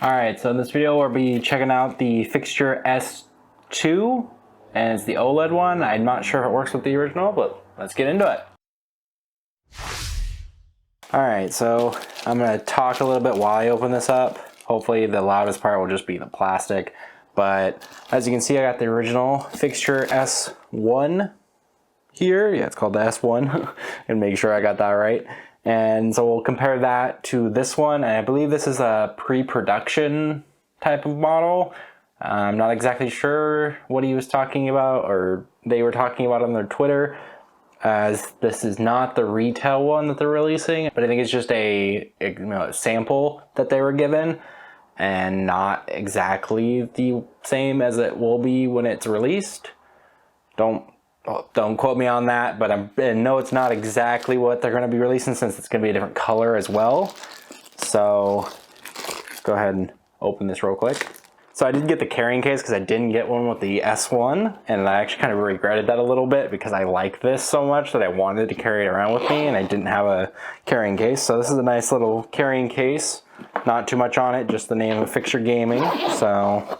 Alright, so in this video we'll be checking out the Fixture S2, and it's the OLED one. I'm not sure if it works with the original, but let's get into it. Alright, so I'm going to talk a little bit while I open this up. Hopefully the loudest part will just be the plastic. But as you can see, I got the original Fixture S1 here. Yeah, it's called the S1. And make sure I got that right. And so we'll compare that to this one. And I believe this is a pre-production type of model. I'm not exactly sure what he was talking about, or they were talking about on their Twitter, as this is not the retail one that they're releasing, but I think it's just a sample that they were given, and not exactly the same as it will be when it's released. Don't quote me on that, but I know it's not exactly what they're going to be releasing, since it's going to be a different color as well. So go ahead and open this real quick. So I did get the carrying case because I didn't get one with the S1, and I actually kind of regretted that a little bit because I like this so much that I wanted to carry it around with me, and I didn't have a carrying case. So this is a nice little carrying case. Not too much on it, just the name of Fixture Gaming. So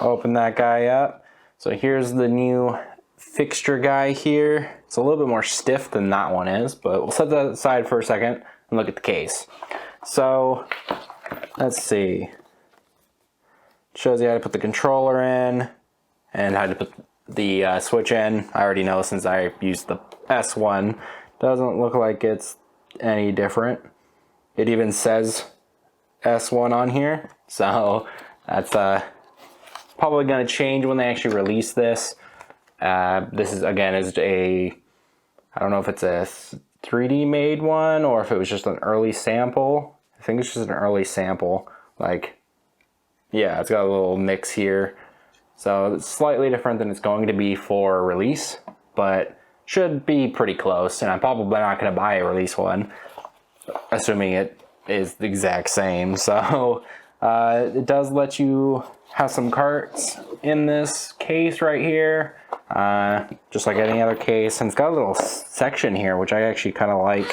open that guy up. So here's the new Fixture guy here. It's a little bit more stiff than that one is, but we'll set that aside for a second and look at the case. So let's see. Shows you how to put the controller in and how to put the switch in. I already know since I used the S1. Doesn't look like it's any different. It even says S1 on here, so that's probably going to change when they actually release this. This is, again, I don't know if it's a 3D made one or if it was just an early sample. I think it's just an early sample. Yeah, it's got a little mix here. So it's slightly different than it's going to be for release, but should be pretty close. And I'm probably not going to buy a release one, assuming it is the exact same. So it does let you have some carts in this case right here, just like any other case. And it's got a little section here, which I actually kind of like,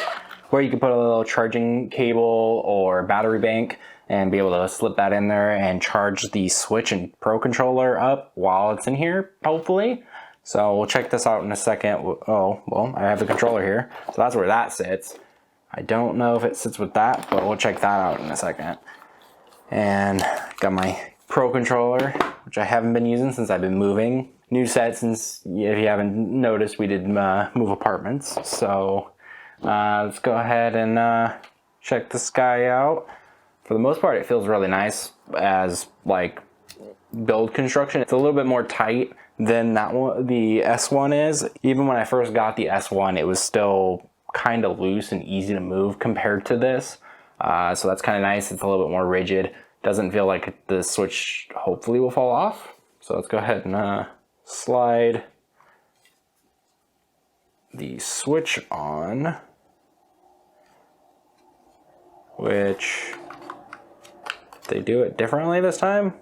where you can put a little charging cable or battery bank and be able to slip that in there and charge the Switch and Pro controller up while it's in here, hopefully. So we'll check this out in a second. Oh, well, I have the controller here, so that's where that sits. I don't know if it sits with that, but we'll check that out in a second. And got my Pro controller, which I haven't been using since I've been moving. New set, since if you haven't noticed, we did move apartments. So let's go ahead and check this guy out. For the most part, it feels really nice as build construction. It's a little bit more tight than that one, the S1 is. Even when I first got the S1, it was still kind of loose and easy to move compared to this. So that's kind of nice. It's a little bit more rigid. Doesn't feel like the Switch hopefully will fall off. So let's go ahead and slide the Switch on, which they do it differently this time.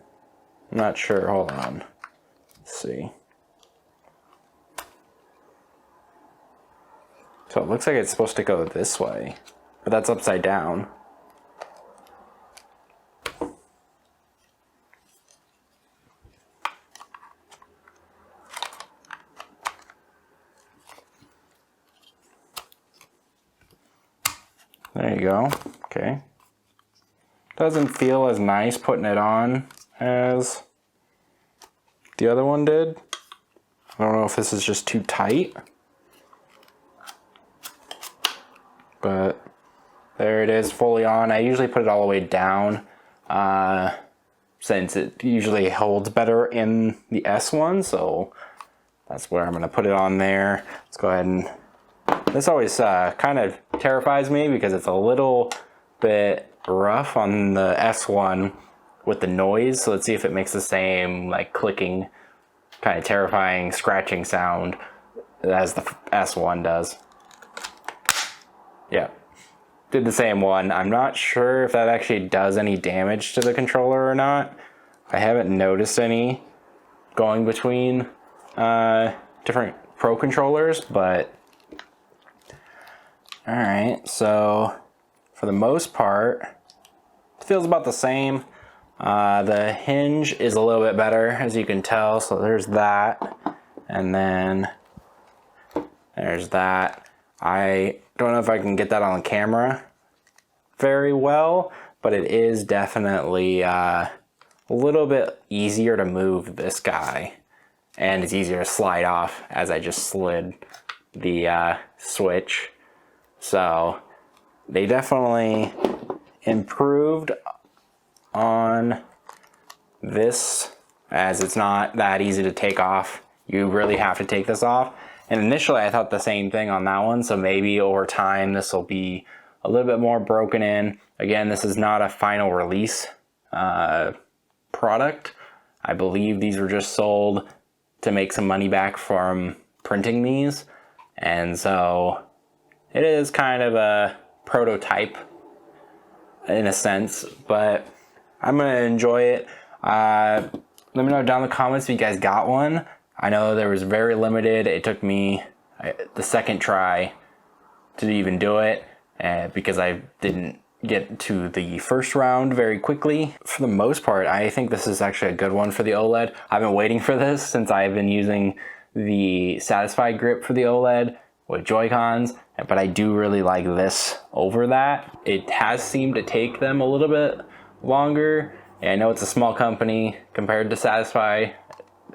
I'm not sure. Hold on. Let's see. So it looks like it's supposed to go this way, but that's upside down. There you go. Okay. Doesn't feel as nice putting it on as the other one did. I don't know if this is just too tight, but there it is, fully on. I usually put it all the way down since it usually holds better in the S1, so that's where I'm going to put it on there. Let's go ahead and... This always kind of terrifies me because it's a little bit rough on the S1 with the noise. So let's see if it makes the same clicking, kind of terrifying scratching sound as the S1 does. Yeah, did the same one. I'm not sure if that actually does any damage to the controller or not. I haven't noticed any going between different Pro controllers, but alright, so for the most part, it feels about the same. The hinge is a little bit better, as you can tell. So there's that, and then there's that. I don't know if I can get that on camera very well, but it is definitely a little bit easier to move this guy, and it's easier to slide off as I just slid the switch. So they definitely improved on this, as it's not that easy to take off. You really have to take this off. And initially I thought the same thing on that one, so maybe over time this will be a little bit more broken in. Again, this is not a final release product. I believe these were just sold to make some money back from printing these, and so it is kind of a prototype in a sense, but I'm gonna enjoy it. Let me know down in the comments if you guys got one. I know there was very limited. It took me the second try to even do it, because I didn't get to the first round very quickly. For the most part, I think this is actually a good one for the OLED. I've been waiting for this since I've been using the Satisfy grip for the OLED with Joy-Cons, but I do really like this over that. It has seemed to take them a little bit longer. And I know it's a small company compared to Satisfy,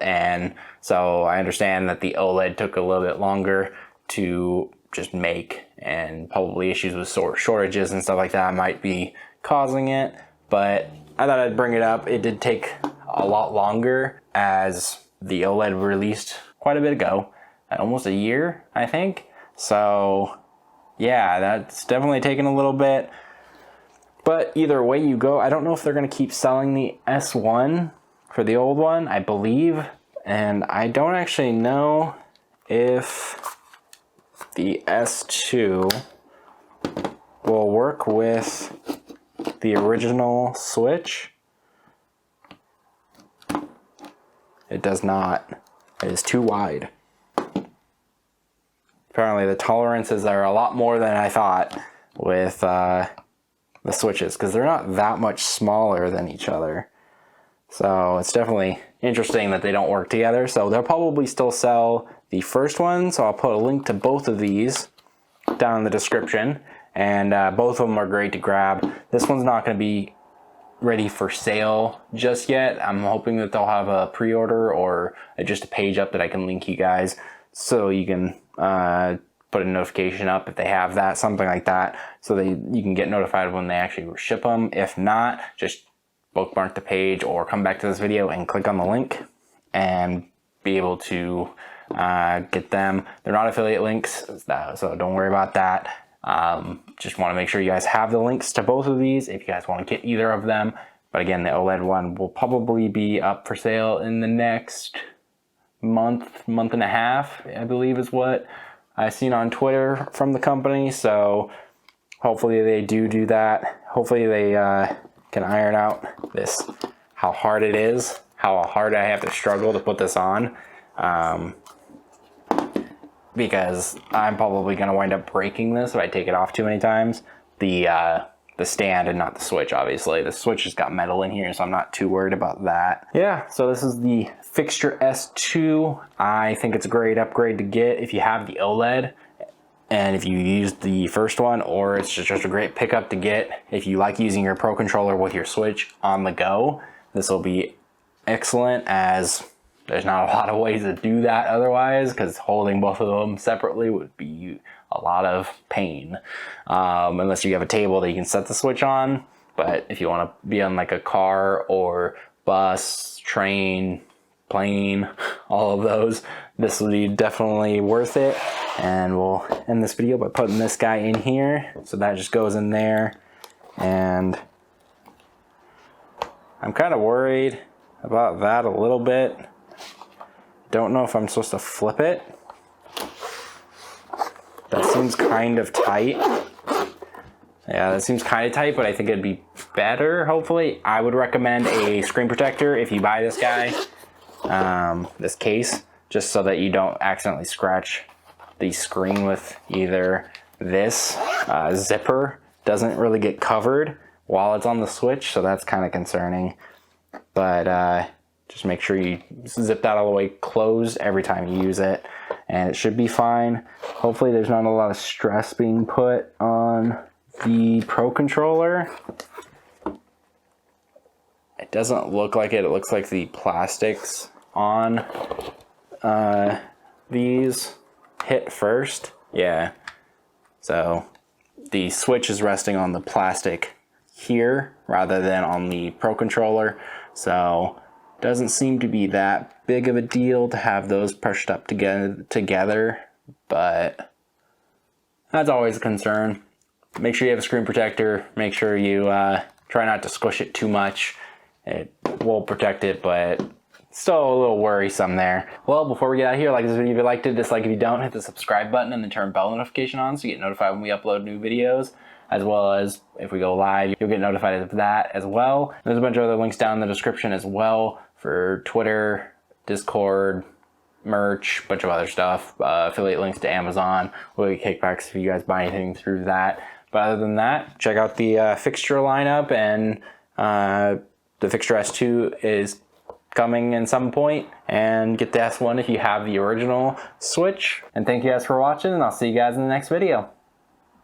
and so I understand that the OLED took a little bit longer to just make, and probably issues with shortages and stuff like that might be causing it, but I thought I'd bring it up. It did take a lot longer, as the OLED released quite a bit ago, almost a year, I think. So yeah, that's definitely taken a little bit. But either way you go, I don't know if they're going to keep selling the S1 for the old one, I believe. And I don't actually know if the S2 will work with the original Switch. It does not. It is too wide. Apparently the tolerances are a lot more than I thought with the Switches, because they're not that much smaller than each other. So it's definitely interesting that they don't work together. So they'll probably still sell the first one, so I'll put a link to both of these down in the description, and both of them are great to grab. This one's not going to be ready for sale just yet. I'm hoping that they'll have a pre-order or just a page up that I can link you guys, so you can put a notification up if they have that, something like that, so you can get notified when they actually ship them. If not, just bookmark the page or come back to this video and click on the link and be able to get them. They're not affiliate links, so don't worry about that. Just want to make sure you guys have the links to both of these if you guys want to get either of them. But again, the OLED one will probably be up for sale in the next month and a half, I believe is what I've seen on Twitter from the company. So hopefully they do that. Hopefully they can iron out this, how hard it is, how hard I have to struggle to put this on, because I'm probably going to wind up breaking this if I take it off too many times. The stand and not the Switch, obviously. The Switch has got metal in here, so I'm not too worried about that. Yeah, so this is the Fixture S2. I think it's a great upgrade to get if you have the OLED, and if you used the first one, or it's just a great pickup to get if you like using your Pro Controller with your Switch on the go. This will be excellent, as there's not a lot of ways to do that otherwise, because holding both of them separately would be a lot of pain, unless you have a table that you can set the Switch on. But if you want to be on like a car or bus, train, plane, all of those, this will be definitely worth it. And we'll end this video by putting this guy in here, so that just goes in there. And I'm kind of worried about that a little bit. Don't know if I'm supposed to flip it. That seems kind of tight. Yeah, that seems kind of tight, but I think it'd be better, hopefully. I would recommend a screen protector if you buy this guy, this case, just so that you don't accidentally scratch the screen with either this zipper. Doesn't really get covered while it's on the Switch, so that's kind of concerning. but just make sure you zip that all the way closed every time you use it, and it should be fine. Hopefully there's not a lot of stress being put on the Pro controller. It doesn't look like it. It looks like the plastics on these hit first. Yeah. So the switch is resting on the plastic here rather than on the Pro controller. So doesn't seem to be that big of a deal to have those pushed up together, but that's always a concern. Make sure you have a screen protector. Make sure you try not to squish it too much. It will protect it, but still a little worrisome there. Well, before we get out of here, like this video if you liked it, dislike if you don't, hit the subscribe button and then turn bell notification on so you get notified when we upload new videos, as well as if we go live, you'll get notified of that as well. And there's a bunch of other links down in the description as well for Twitter, Discord, merch, bunch of other stuff, affiliate links to Amazon. We'll get kickbacks if you guys buy anything through that. But other than that, check out the Fixture lineup, and the Fixture S2 is coming in some point, and get the S1 if you have the original Switch. And thank you guys for watching, and I'll see you guys in the next video.